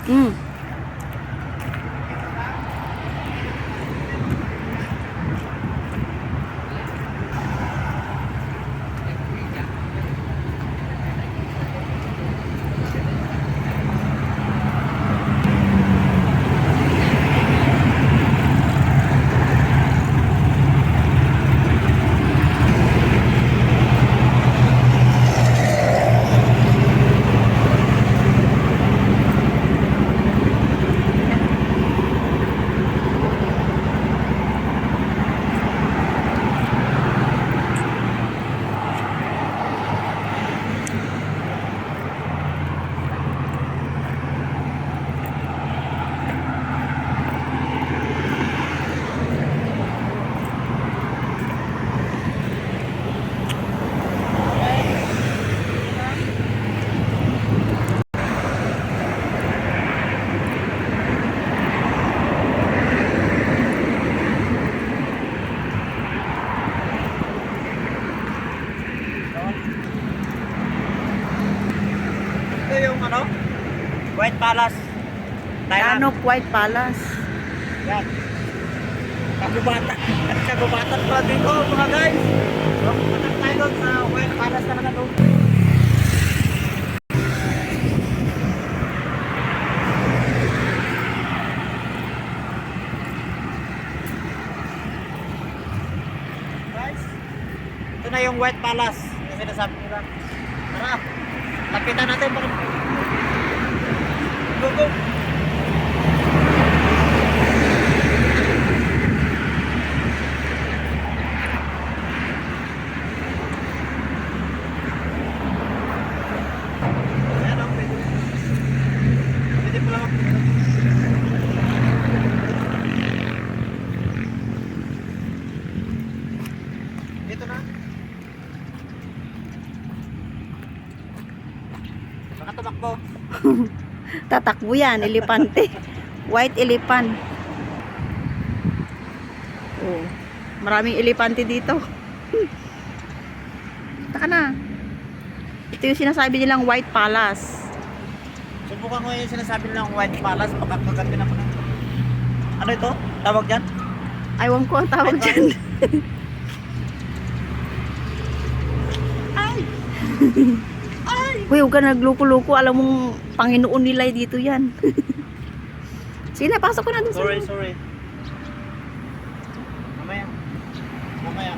Mm. Ito yung ano? White Palace. Thailand. Anok White Palace. Yan. Kagubatan. At kagubatan pa dito mga guys. So, pupunta tayo doon sa White Palace talaga doon. Guys, ito na yung White Palace. Yung sinasabi nila. Tara, lapitan natin. Go, go. Ayan, oh, pwede. Pwede pala mag- Dito na. Baka tumakbo. Tatakbo yan, elepante. White elephant. Oh, maraming elepante dito. Taka na. Ito yung sinasabi nilang White Palace. Subukan ko yung sinasabi nilang White Palace. Baka kagabi naman ang... Ano ito? Tawag dyan? Aywan ko ang tawag dyan. Ay! Ay! Uy, huwag ka nagluko-luko. Alam mong Panginoon nila dito yan. Sige na, pasok ko na dun sa Sorry, loob. sorry. Mamaya. Mamaya.